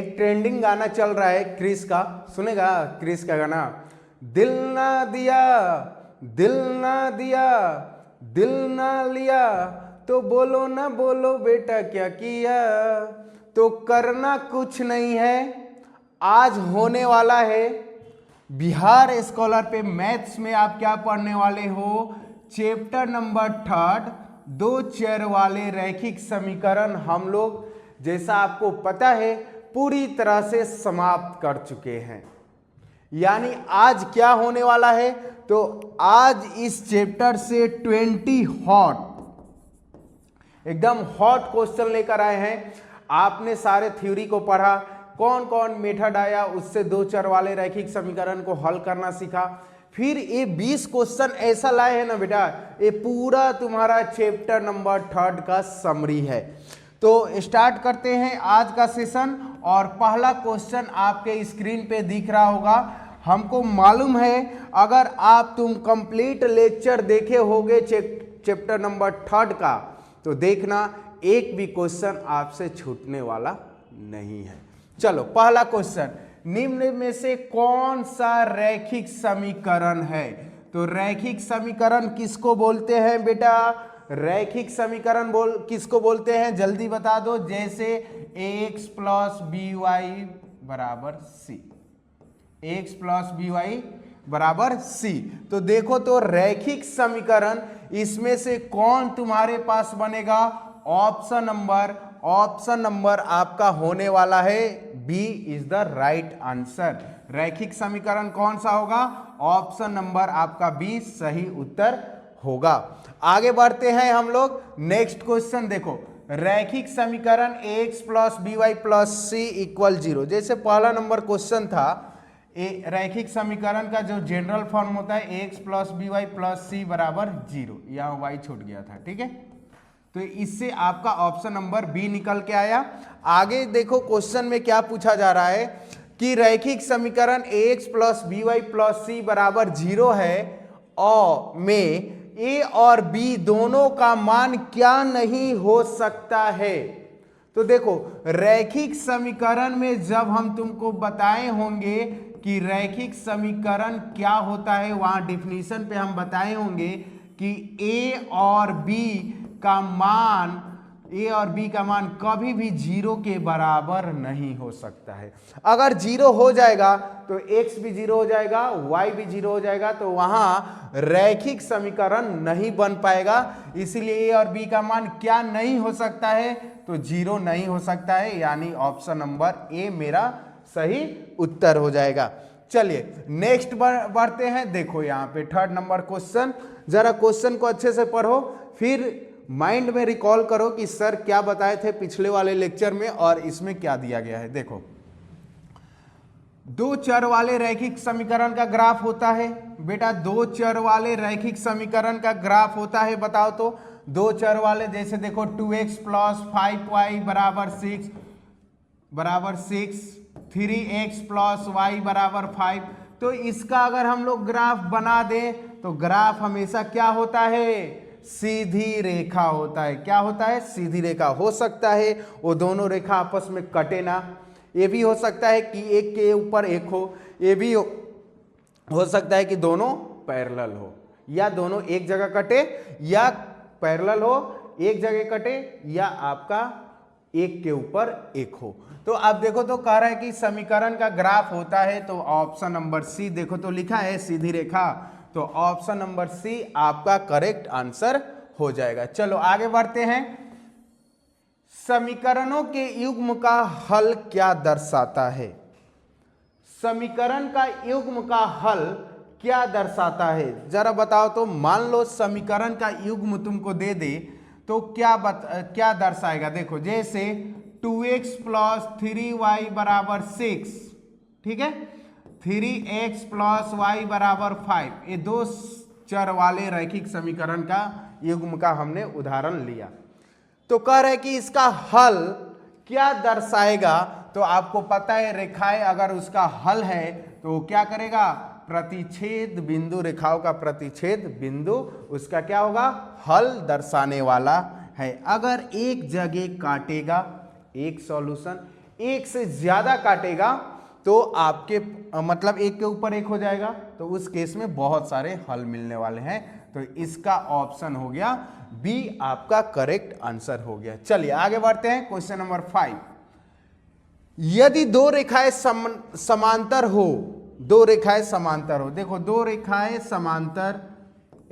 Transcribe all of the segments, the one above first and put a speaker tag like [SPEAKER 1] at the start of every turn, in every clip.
[SPEAKER 1] एक ट्रेंडिंग गाना चल रहा है क्रिस का, सुनेगा क्रिस का गाना, दिल ना दिया, दिल ना दिया, दिल ना लिया, तो बोलो ना बोलो बेटा क्या किया। तो करना कुछ नहीं है, आज होने वाला है बिहार स्कॉलर पे मैथ्स में आप क्या पढ़ने वाले हो, चैप्टर नंबर 3 दो चर वाले रैखिक समीकरण हम लोग जैसा आपको पता है पूरी तरह से समाप्त कर चुके हैं। यानी आज क्या होने वाला है, तो आज इस चैप्टर से 20 हॉट एकदम हॉट क्वेश्चन लेकर आए हैं। आपने सारे थ्योरी को पढ़ा, कौन कौन मेथड आया, उससे दो चर वाले रैखिक समीकरण को हल करना सीखा। फिर ये 20 क्वेश्चन ऐसा लाए हैं ना बेटा, ये पूरा तुम्हारा चैप्टर नंबर 3 का समरी है। तो स्टार्ट करते हैं आज का सेशन। और पहला क्वेश्चन आपके स्क्रीन पे दिख रहा होगा। हमको मालूम है अगर तुम कंप्लीट लेक्चर देखे होगे चैप्टर नंबर 3 का, तो देखना एक भी क्वेश्चन आपसे छूटने वाला नहीं है। चलो पहला क्वेश्चन, निम्न में से कौन सा रैखिक समीकरण है। तो रैखिक समीकरण किसको बोलते हैं बेटा, रैखिक समीकरण किसको बोलते हैं, जल्दी बता दो। जैसे ax प्लस बी वाई बराबर सी, एक्स प्लस बी वाई बराबर सी। तो देखो तो रैखिक समीकरण इसमें से कौन तुम्हारे पास बनेगा, ऑप्शन नंबर आपका होने वाला है B is the right answer. रैखिक समीकरण कौन सा होगा, ऑप्शन नंबर आपका बी सही उत्तर होगा। आगे बढ़ते हैं हम लोग। नेक्स्ट क्वेश्चन देखो, रैखिक समीकरण X plus B Y plus C equal 0। जैसे पहला नंबर क्वेश्चन था, रैखिक समीकरण का जो जनरल फॉर्म होता है X plus B Y plus C बराबर 0, यहाँ वाई छूट गया था, ठीक है। तो इससे आपका ऑप्शन नंबर बी निकल के आया। आगे देखो क्वेश्चन में क्या पूछा जा रहा है कि रैखिक समीकरण X plus B Y plus C बराबर 0 है और में ए और बी दोनों का मान क्या नहीं हो सकता है। तो देखो रैखिक समीकरण में जब हम तुमको बताए होंगे कि रैखिक समीकरण क्या होता है, वहां डिफिनीशन पे हम बताए होंगे कि ए और बी का मान कभी भी 0 के बराबर नहीं हो सकता है। अगर 0 हो जाएगा तो x भी 0 हो जाएगा, y भी 0 हो जाएगा, तो वहां रैखिक समीकरण नहीं बन पाएगा। इसलिए a और b का मान क्या नहीं हो सकता है, तो 0 नहीं हो सकता है। यानी ऑप्शन नंबर ए मेरा सही उत्तर हो जाएगा। चलिए नेक्स्ट बढ़ते हैं। देखो यहाँ पे 3rd नंबर क्वेश्चन, जरा क्वेश्चन को अच्छे से पढ़ो, फिर माइंड में रिकॉल करो कि सर क्या बताए थे पिछले वाले लेक्चर में और इसमें क्या दिया गया है। देखो दो चर वाले रैखिक समीकरण का ग्राफ होता है बेटा, दो चर वाले रैखिक समीकरण का ग्राफ होता है, बताओ तो। दो चर वाले जैसे देखो 2x प्लस 5y बराबर 6 3x प्लस y बराबर 5। तो इसका अगर हम लोग ग्राफ बना दें तो ग्राफ हमेशा क्या होता है, सीधी रेखा होता है। क्या होता है, सीधी रेखा। हो सकता है वो दोनों रेखा आपस में कटे ना, ये भी हो सकता है कि एक के ऊपर एक हो, ये भी हो सकता है कि दोनों पैरेलल हो, या दोनों एक जगह कटे या पैरेलल हो, एक जगह कटे या आपका एक के ऊपर एक हो। तो अब देखो तो कह रहा है कि समीकरण का ग्राफ होता है, तो ऑप्शन नंबर सी देखो तो लिखा है सीधी रेखा, तो ऑप्शन नंबर सी आपका करेक्ट आंसर हो जाएगा। चलो आगे बढ़ते हैं। समीकरणों के युग्म का हल क्या दर्शाता है, समीकरण का युग्म का हल क्या दर्शाता है, जरा बताओ तो। मान लो समीकरण का युग्म तुमको दे दे तो क्या दर्शाएगा। देखो जैसे 2x प्लस 3y बराबर 6, ठीक है, 3x प्लस y बराबर 5, ये दो चर वाले रैखिक समीकरण का युग्म का हमने उदाहरण लिया। तो कह रहे कि इसका हल क्या दर्शाएगा। तो आपको पता है रेखाएं अगर उसका हल है तो क्या करेगा, प्रतिच्छेद बिंदु, रेखाओं का प्रतिच्छेद बिंदु उसका क्या होगा, हल दर्शाने वाला है। अगर एक जगह काटेगा, एक सॉल्यूशन, एक से ज्यादा काटेगा तो आपके मतलब एक के ऊपर एक हो जाएगा, तो उस केस में बहुत सारे हल मिलने वाले हैं। तो इसका ऑप्शन हो गया बी आपका करेक्ट आंसर हो गया। चलिए आगे बढ़ते हैं। क्वेश्चन नंबर 5, यदि दो रेखाएं समांतर हो, दो रेखाएं समांतर हो, देखो दो रेखाएं समांतर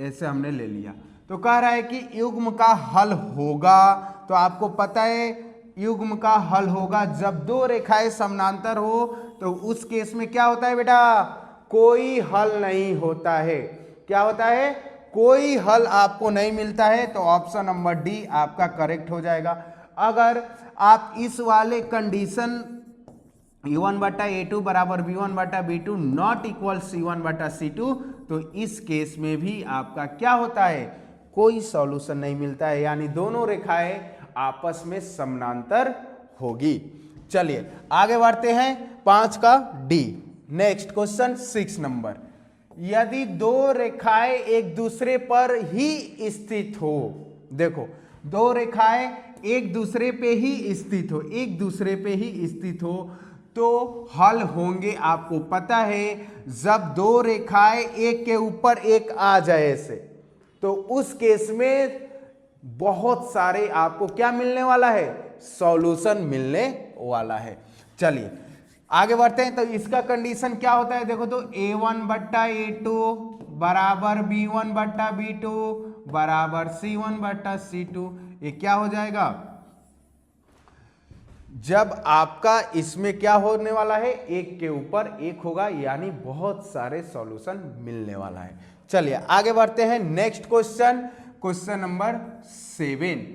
[SPEAKER 1] ऐसे हमने ले लिया, तो कह रहा है कि युग्म का हल होगा। तो आपको पता है युग्म का हल होगा जब दो रेखाएं समानांतर हो, तो उस केस में क्या होता है बेटा, कोई हल नहीं होता है। क्या होता है, कोई हल आपको नहीं मिलता है। तो ऑप्शन नंबर डी आपका करेक्ट हो जाएगा। अगर आप इस वाले कंडीशन U1/A2 बराबर B1/B2 नॉट इक्वल C1/C2, तो इस केस में भी आपका क्या होता है, कोई सॉल्यूशन नहीं मिलता है, यानी दोनों रेखाएं आपस में समानांतर होगी। चलिए आगे बढ़ते हैं 5 का डी। नेक्स्ट क्वेश्चन 6 नंबर, यदि दो रेखाएं एक दूसरे पर ही स्थित हो, देखो दो रेखाएं एक दूसरे पे ही स्थित हो, एक दूसरे पे ही स्थित हो, तो हल होंगे आपको पता है जब दो रेखाएं एक के ऊपर एक आ जाए ऐसे, तो उस केस में बहुत सारे आपको क्या मिलने वाला है, सॉल्यूशन मिलने वाला है। चलिए आगे बढ़ते हैं। तो इसका कंडीशन क्या होता है, देखो तो A1/A2 बराबर B1/B2 बराबर C1/C2, ये क्या हो जाएगा, जब आपका इसमें क्या होने वाला है, एक के ऊपर एक होगा, यानी बहुत सारे सॉल्यूशन मिलने वाला है। चलिए आगे बढ़ते हैं। नेक्स्ट क्वेश्चन, क्वेश्चन नंबर 7,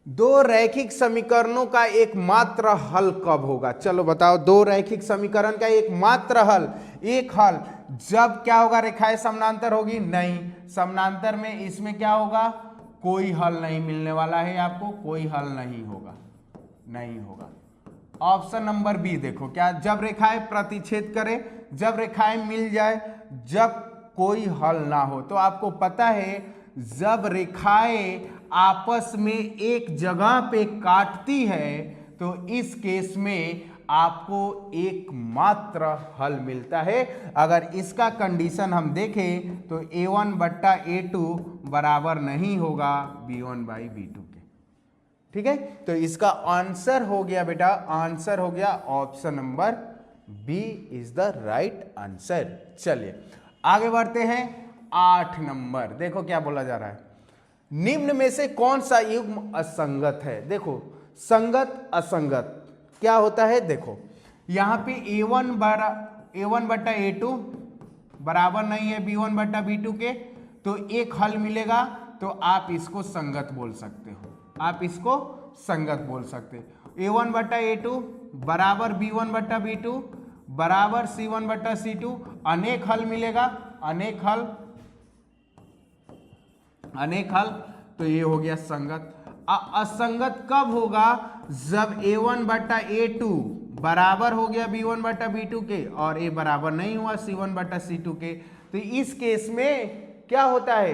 [SPEAKER 1] दो रैखिक समीकरणों का एकमात्र हल कब होगा। चलो बताओ, दो रैखिक समीकरण का एकमात्र हल, एक हल जब क्या होगा, रेखाएं समानांतर होगी, नहीं समानांतर में इसमें क्या होगा, कोई हल नहीं मिलने वाला है आपको, कोई हल नहीं होगा, नहीं होगा। ऑप्शन नंबर बी देखो, क्या जब रेखाएं प्रतिच्छेद करे, जब रेखाएं मिल जाए, जब कोई हल ना हो। तो आपको पता है जब रेखाएं आपस में एक जगह पे काटती है, तो इस केस में आपको एकमात्र हल मिलता है। अगर इसका कंडीशन हम देखें तो A1/A2 बराबर नहीं होगा B1/B2 के, ठीक है। तो इसका आंसर हो गया बेटा, आंसर हो गया option number B is the right answer. चलिए आगे बढ़ते हैं 8 नंबर, देखो क्या बोला जा रहा है, निम्न में से कौन सा युग्म असंगत है। देखो संगत असंगत क्या होता है, देखो यहां पे A1/A2 बराबर नहीं है B1/B2 के, तो एक हल मिलेगा, तो आप इसको संगत बोल सकते हो, आप इसको संगत बोल सकते हो। A1/A2 बराबर B1/B2 बराबर C1/C2, अनेक हल मिलेगा, अनेक हल, अनेक हल, तो ये हो गया संगत। असंगत कब होगा, जब A1/A2 बराबर हो गया B1/B2 के और ये बराबर नहीं हुआ C1/C2 के। तो इस केस में क्या होता है,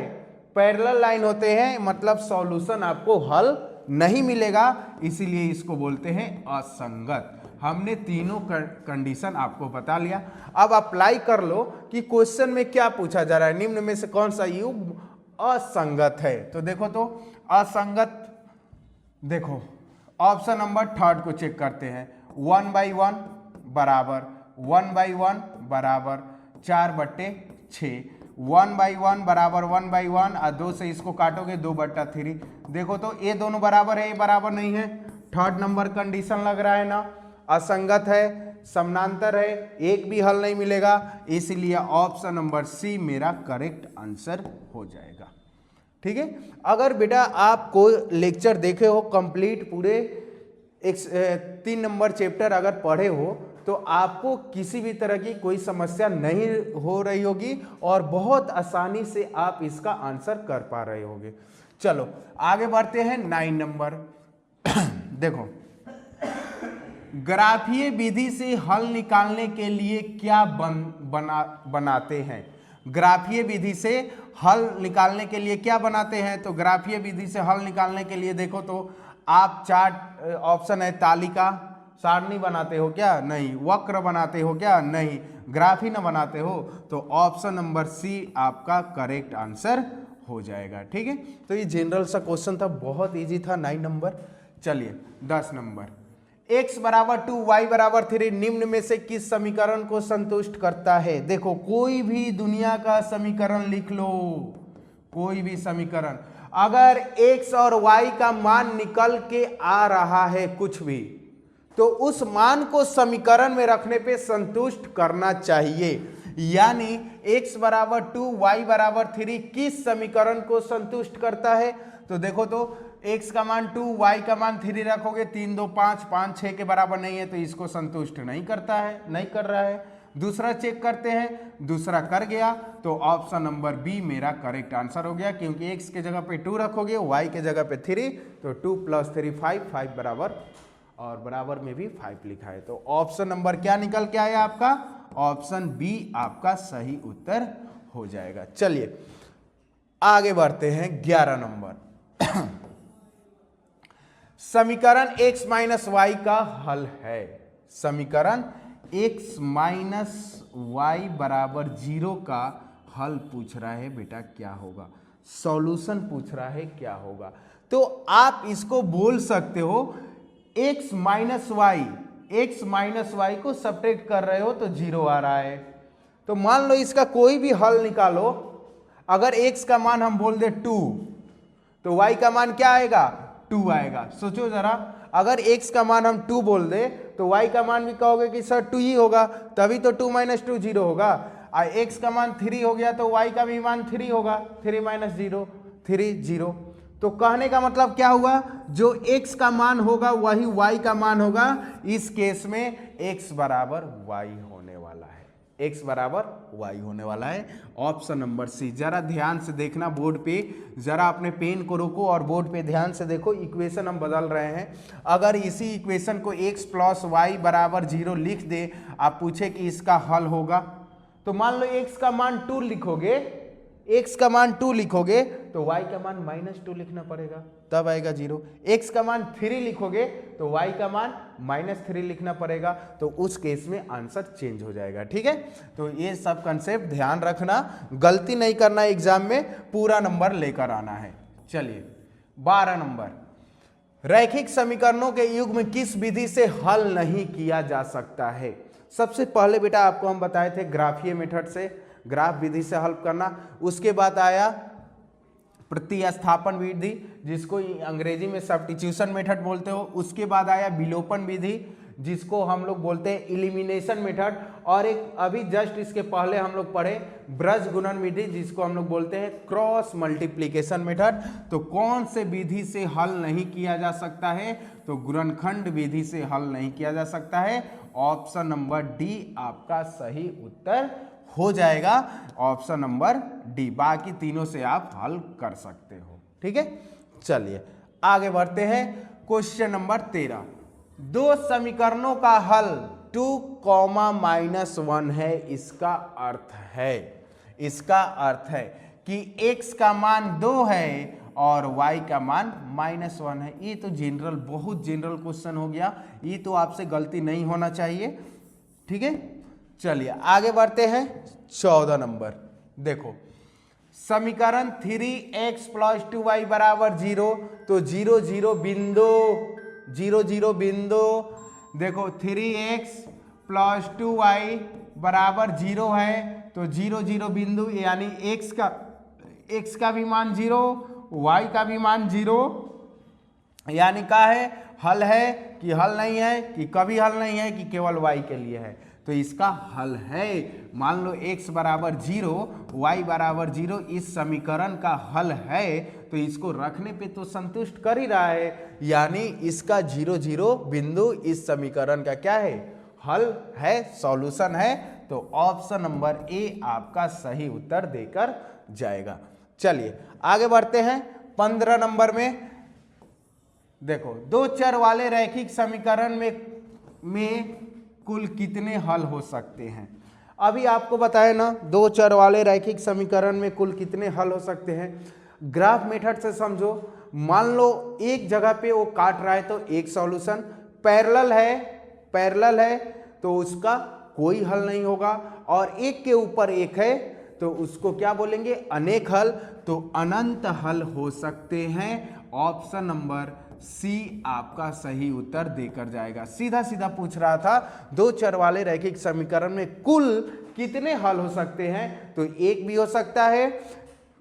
[SPEAKER 1] पैरेलल लाइन होते हैं, मतलब सॉल्यूशन आपको हल नहीं मिलेगा, इसीलिए इसको बोलते हैं असंगत। हमने तीनों कंडीशन आपको बता लिया। अब अप्लाई कर लो कि क्वेश्चन में क्या पूछा जा रहा है, निम्न में से कौन सा युग्म असंगत है। तो देखो तो असंगत, देखो ऑप्शन नंबर 3 को चेक करते हैं। 1/1 बराबर 1/1 बराबर 4/6, 1/1 बराबर 1/1 और 2 से इसको काटोगे 2/3। देखो तो ये दोनों बराबर है, ये बराबर नहीं है। 3rd नंबर कंडीशन लग रहा है ना, असंगत है, समानांतर है, एक भी हल नहीं मिलेगा, इसलिए ऑप्शन नंबर सी मेरा करेक्ट आंसर हो जाएगा। ठीक है। अगर बेटा आप कोई लेक्चर देखे हो कंप्लीट, पूरे 3 नंबर चैप्टर अगर पढ़े हो, तो आपको किसी भी तरह की कोई समस्या नहीं हो रही होगी और बहुत आसानी से आप इसका आंसर कर पा रहे होगे। चलो आगे बढ़ते हैं 9 नंबर। देखो, ग्राफीय विधि से हल निकालने के लिए क्या बनाते हैं। ग्राफीय विधि से हल निकालने के लिए क्या बनाते हैं, तो ग्राफीय विधि से हल निकालने के लिए देखो तो आप चार्ट, ऑप्शन है तालिका, सारणी बनाते हो क्या? नहीं। वक्र बनाते हो क्या? नहीं। ग्राफ ही ना बनाते हो? तो ऑप्शन नंबर सी आपका करेक्ट आंसर हो जाएगा। ठीक है, तो ये जनरल सा क्वेश्चन था, बहुत इजी था, 9 नंबर। चलिए 10 नंबर, x बराबर 2 y बराबर 3 निम्न में से किस समीकरण को संतुष्ट करता है? देखो कोई भी दुनिया का समीकरण लिख लो, कोई भी समीकरण, अगर x और y का मान निकल के आ रहा है कुछ भी, तो उस मान को समीकरण में रखने पे संतुष्ट करना चाहिए। यानी x बराबर 2 y बराबर 3 किस समीकरण को संतुष्ट करता है? तो देखो तो x का मान 2 y का मान 3 रखोगे, 3 2 5 5 6 के बराबर नहीं है, तो इसको संतुष्ट नहीं करता है, नहीं कर रहा है। दूसरा चेक करते हैं, दूसरा कर गया, तो ऑप्शन नंबर बी मेरा करेक्ट आंसर हो गया, क्योंकि x के जगह पे 2 रखोगे, y के जगह पे 3, तो 2 + 3 5, 5 बराबर, और बराबर में भी 5 लिखा है। तो ऑप्शन नंबर क्या निकल के आया आपका? ऑप्शन बी आपका सही उत्तर हो जाएगा। चलिए आगे बढ़ते हैं 11 नंबर। समीकरण x माइनस वाई का हल है। समीकरण x माइनस वाई बराबर 0 का हल पूछ रहा है बेटा, क्या होगा? सॉल्यूशन पूछ रहा है, क्या होगा? तो आप इसको बोल सकते हो x माइनस वाई को सब्ट्रैक्ट कर रहे हो तो 0 आ रहा है। तो मान लो इसका कोई भी हल निकालो, अगर x का मान हम बोल दे 2, तो y का मान क्या आएगा? 2 आएगा। सोचो जरा, अगर x का मान हम 2 बोल दे तो y का मान भी कहोगे कि सर 2 ही होगा, तभी तो 2 - 2 0 होगा। और x का मान 3 हो गया तो y का भी मान 3 होगा, 3 - 0 3 0। तो कहने का मतलब क्या हुआ? जो x का मान होगा वही y का मान होगा। इस केस में x बराबर y होने वाला है, x बराबर y होने वाला है। Option number C. जरा ध्यान से देखना बोर्ड पे, जरा अपने पेन को रोको और बोर्ड पे ध्यान से देखो। इक्वेशन हम बदल रहे हैं। अगर इसी इक्वेशन को x + y बराबर 0 लिख दे, आप पूछे कि इसका हल होगा, तो मान लो x का मान 2 लिखोगे, x का मान 2 लिखोगे तो y का मान -2 लिखना पड़ेगा, तब आएगा 0। x का मान 3 लिखोगे तो y का मान -3 लिखना पड़ेगा, तो उस केस में आंसर चेंज हो जाएगा। ठीक है, तो ये सब कंसेप्ट ध्यान रखना, गलती नहीं करना, एग्जाम में पूरा नंबर लेकर आना है। चलिए 12 नंबर, रैखिक समीकरणों के युग्म किस विधि से हल नहीं किया जा सकता है? सबसे पहले बेटा आपको हम बताए थे ग्राफीय मेथड से, ग्राफ विधि से हल करना। उसके बाद आया प्रतिस्थापन विधि, जिसको अंग्रेजी में सब्स्टिट्यूशन मेथड बोलते हो। उसके बाद आया विलोपन विधि, जिसको हम लोग बोलते हैं इलिमिनेशन मेथड। और एक अभी जस्ट इसके पहले हम लोग पढ़े ब्रज गुणन विधि, जिसको हम लोग बोलते हैं क्रॉस मल्टीप्लिकेशन मेथड। तो कौन से विधि से हल नहीं किया जा सकता है? तो गुणनखंड विधि से हल नहीं किया जा सकता है। ऑप्शन नंबर डी आपका सही उत्तर हो जाएगा, ऑप्शन नंबर डी। बाकी तीनों से आप हल कर सकते हो। ठीक है, चलिए आगे बढ़ते हैं। क्वेश्चन नंबर 13, दो समीकरणों का हल 2, -1 है। इसका अर्थ है कि x का मान 2 है और y का मान -1 है। ये तो जनरल, बहुत जनरल क्वेश्चन हो गया, ये तो आपसे गलती नहीं होना चाहिए। ठीक है, चलिए आगे बढ़ते हैं। 14 नंबर, देखो समीकरण 3x + 2y बराबर 0, तो 0 0 बिंदु, देखो 3x + 2y बराबर 0 है, तो 0 0 बिंदु, यानी x का भी मान 0, y का भी मान 0, यानी क्या है? हल है कि हल नहीं है, कि कभी हल नहीं है, कि केवल y के लिए है? तो इसका हल है। मान लो x बराबर 0, y बराबर 0 इस समीकरण का हल है, तो इसको रखने पे तो संतुष्ट कर ही रहा है, यानी इसका 0 0 बिंदु इस समीकरण का क्या है? हल है, सॉल्यूशन है। तो ऑप्शन नंबर ए आपका सही उत्तर देकर जाएगा। चलिए आगे बढ़ते हैं। 15 नंबर में देखो, दो चर वाले रैखिक समीकरण में कुल कितने हल हो सकते हैं? अभी आपको बताया ना, दो चर वाले रैखिक समीकरण में कुल कितने हल हो सकते हैं। ग्राफ मेथड से समझो, मान लो एक जगह पे वो काट रहा है तो एक सॉल्यूशन, पैरेलल है पैरेलल है तो उसका कोई हल नहीं होगा, और एक के ऊपर एक है तो उसको क्या बोलेंगे, अनेक हल, तो अनंत हल हो सकते हैं। ऑप्शन नंबर सी आपका सही उत्तर देकर जाएगा। सीधा सीधा पूछ रहा था दो चर वाले रैखिक समीकरण में कुल कितने हल हो सकते हैं, तो एक भी हो सकता है,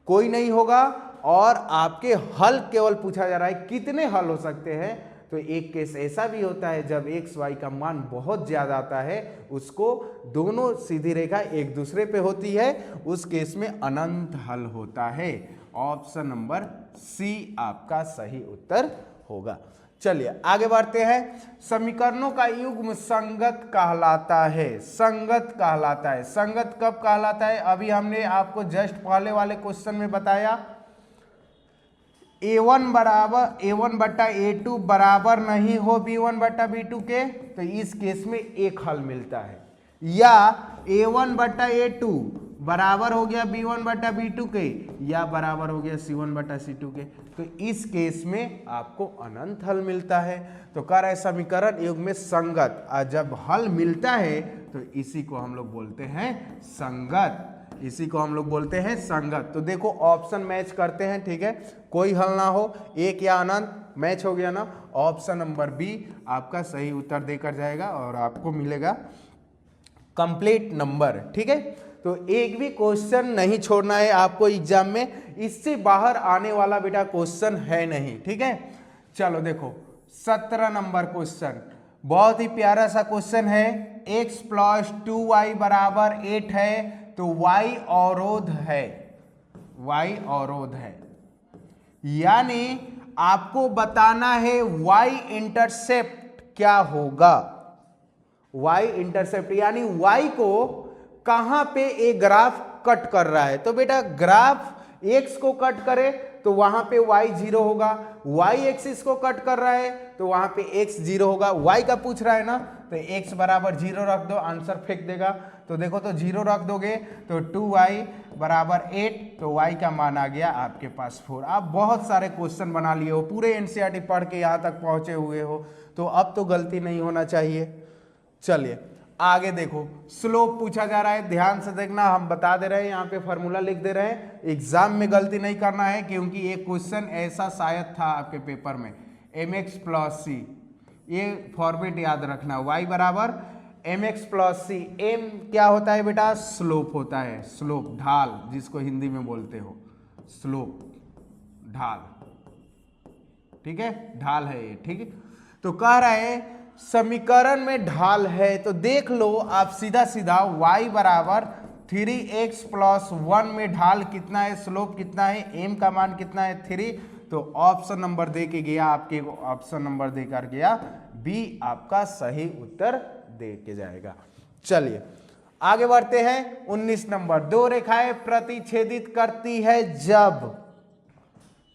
[SPEAKER 1] कोई नहीं होगा, और आपके हल केवल पूछा जा रहा है कितने हल हो सकते हैं। तो एक केस ऐसा भी होता है जब एक्स वाई का मान बहुत ज्यादा आता है, उसको दोनों सीधी रेखा एक दूसरे पे होती है, उस केस में अनंत हल होता है। ऑप्शन नंबर सी आपका सही उत्तर होगा। चलिए आगे बढ़ते हैं। समीकरणों का युग्म संगत कहलाता है। संगत कहलाता है, संगत कब कहलाता है, अभी हमने आपको जस्ट पहले वाले क्वेश्चन में बताया, A1 बट्टा A2 बराबर नहीं हो B1 बट्टा B2 के, तो इस केस में एक हल मिलता है, या A1 बट्टा A2 बराबर हो गया B1 बट्टा B2 के, या बराबर हो गया C1 बट्टा C2 के, तो इस केस में आपको अनंत हल मिलता है। तो कह रहे समीकरण युग्म में संगत, जब हल मिलता है तो इसी को हम लोग बोलते हैं संगत, इसी को हम लोग बोलते हैं संगत। तो देखो ऑप्शन मैच करते हैं, ठीक है, कोई हल ना हो, एक या अनंत, मैच हो गया ना, ऑप्शन नंबर बी आपका सही उत्तर देकर जाएगा और आपको मिलेगा कंप्लीट नंबर। ठीक है, तो एक भी क्वेश्चन नहीं छोड़ना है आपको एग्जाम में, इससे बाहर आने वाला बेटा क्वेश्चन है नहीं। ठीक है, चलो देखो 17 नंबर क्वेश्चन, बहुत ही प्यारा सा क्वेश्चन है। x + 2y बराबर 8 है, तो y अवरोध है, y अवरोध है, यानी आपको बताना है y इंटरसेप्ट क्या होगा। y इंटरसेप्ट यानी y को कहां पे एक ग्राफ कट कर रहा है, तो बेटा ग्राफ x को कट करे तो वहां पे y 0 होगा, y एक्सिस को कट कर रहा है तो वहां पे x 0 होगा। y का पूछ रहा है ना, तो x बराबर 0 रख दो, आंसर फेंक देगा। तो देखो तो 0 रख दोगे तो 2y बराबर 8, तो y का मान आ गया आपके पास 4। आप बहुत सारे क्वेश्चन बना लिए हो, पूरे एनसीईआरटी पढ़ के यहाँ तक पहुंचे हुए हो, तो अब तो गलती नहीं होना चाहिए। चलिए आगे देखो, स्लोप पूछा जा रहा है, ध्यान से देखना, हम बता दे रहे हैं, यहाँ पे फॉर्मूला लिख दे रहे हैं, एग्जाम में गलती नहीं करना है, क्योंकि एक क्वेश्चन ऐसा शायद था आपके पेपर में, mx + c, ये फॉर्मेट याद रखना, y बराबर mx + c। m क्या होता है बेटा, स्लोप होता है, स्लोप, ढाल, जिसको हिंदी में बोलते हो स्लोप, ढाल, ठीक है, ढाल है ये। ठीक है, तो कह रहा है समीकरण में ढाल है, तो देख लो आप सीधा सीधा y बराबर 3x + 1 में ढाल कितना है, स्लोप कितना है, m का मान कितना है 3, तो ऑप्शन नंबर दे के गया आपके, ऑप्शन नंबर देकर गया बी आपका सही उत्तर दे के जाएगा। चलिए आगे बढ़ते हैं। 19 नंबर, दो रेखाएं प्रतिच्छेदित करती है जब,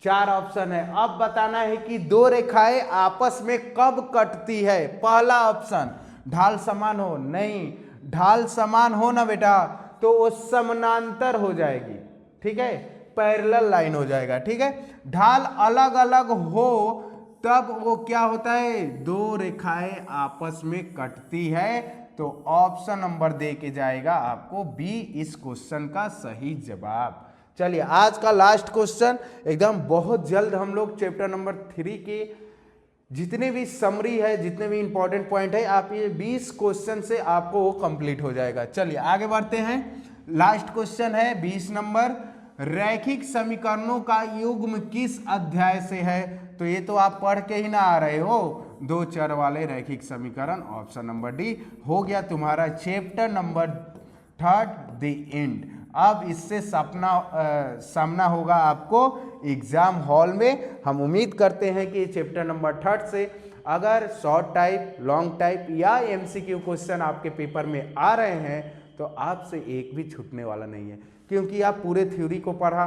[SPEAKER 1] 4 ऑप्शन है, अब बताना है कि दो रेखाएं आपस में कब कटती है। पहला ऑप्शन, ढाल समान हो, नहीं, ढाल समान हो ना बेटा तो वो समानांतर हो जाएगी, ठीक है, पैरेलल लाइन हो जाएगा। ठीक है, ढाल अलग अलग हो तब वो क्या होता है, दो रेखाएं आपस में कटती है, तो ऑप्शन नंबर दे के जाएगा आपको बी इस क्वेश्चन का सही जवाब। चलिए आज का लास्ट क्वेश्चन, एकदम बहुत जल्द हम लोग चैप्टर नंबर 3 के जितने भी समरी है, जितने भी इंपॉर्टेंट पॉइंट है, आप ये 20 क्वेश्चन से आपको वो कंप्लीट हो जाएगा। चलिए आगे बढ़ते हैं, लास्ट क्वेश्चन है 20 नंबर, रैखिक समीकरणों का युग्म किस अध्याय से है, तो ये तो आप पढ़ के ही ना आ रहे हो, दो चर वाले रैखिक समीकरण, ऑप्शन नंबर डी हो गया तुम्हारा चैप्टर नंबर 3 द एंड। अब इससे सामना होगा आपको एग्जाम हॉल में। हम उम्मीद करते हैं कि चैप्टर नंबर 3 से अगर शॉर्ट टाइप, लॉन्ग टाइप या एमसीक्यू क्वेश्चन आपके पेपर में आ रहे हैं तो आपसे एक भी छूटने वाला नहीं है, क्योंकि आप पूरे थ्योरी को पढ़ा,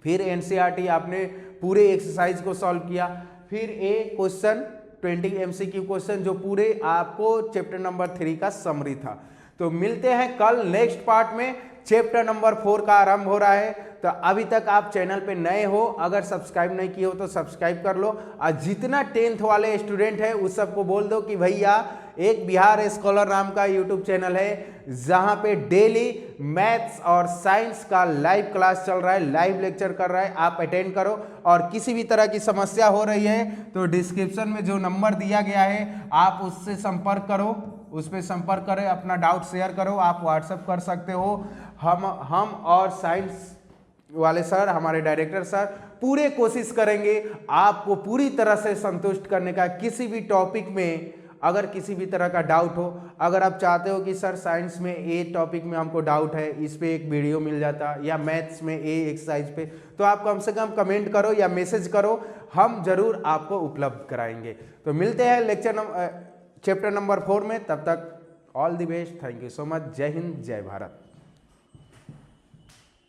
[SPEAKER 1] फिर एनसीईआरटी आपने पूरे एक्सरसाइज को सॉल्व किया, फिर ए क्वेश्चन 20 एमसीक्यू क्वेश्चन जो पूरे आपको चैप्टर नंबर 3 का समरी था। तो मिलते हैं कल नेक्स्ट पार्ट में, चैप्टर नंबर 4 का आरंभ हो रहा है। तो अभी तक आप चैनल पे नए हो, अगर सब्सक्राइब नहीं किए हो तो सब्सक्राइब कर लो, और जितना 10th वाले स्टूडेंट है उस सबको बोल दो कि भैया एक बिहार स्कॉलर नाम का यूट्यूब चैनल है जहां पे डेली मैथ्स और साइंस का लाइव क्लास चल रहा है, लाइव लेक्चर कर रहा है, आप अटेंड करो। और किसी भी तरह की समस्या हो रही है तो डिस्क्रिप्शन में जो नंबर दिया गया है आप उससे संपर्क करो, उस पर संपर्क करें, अपना डाउट शेयर करो, आप व्हाट्सएप कर सकते हो। हम और साइंस वाले सर, हमारे डायरेक्टर सर पूरे कोशिश करेंगे आपको पूरी तरह से संतुष्ट करने का। किसी भी टॉपिक में अगर किसी भी तरह का डाउट हो, अगर आप चाहते हो कि सर साइंस में ए टॉपिक में हमको डाउट है, इस पे एक वीडियो मिल जाता, या मैथ्स में ए एक्सरसाइज पे, तो आप कम से कम कमेंट करो या मैसेज करो, हम जरूर आपको उपलब्ध कराएंगे। तो मिलते हैं चैप्टर नंबर 4 में, तब तक all the best, thank you so much, जय हिंद जय भारत।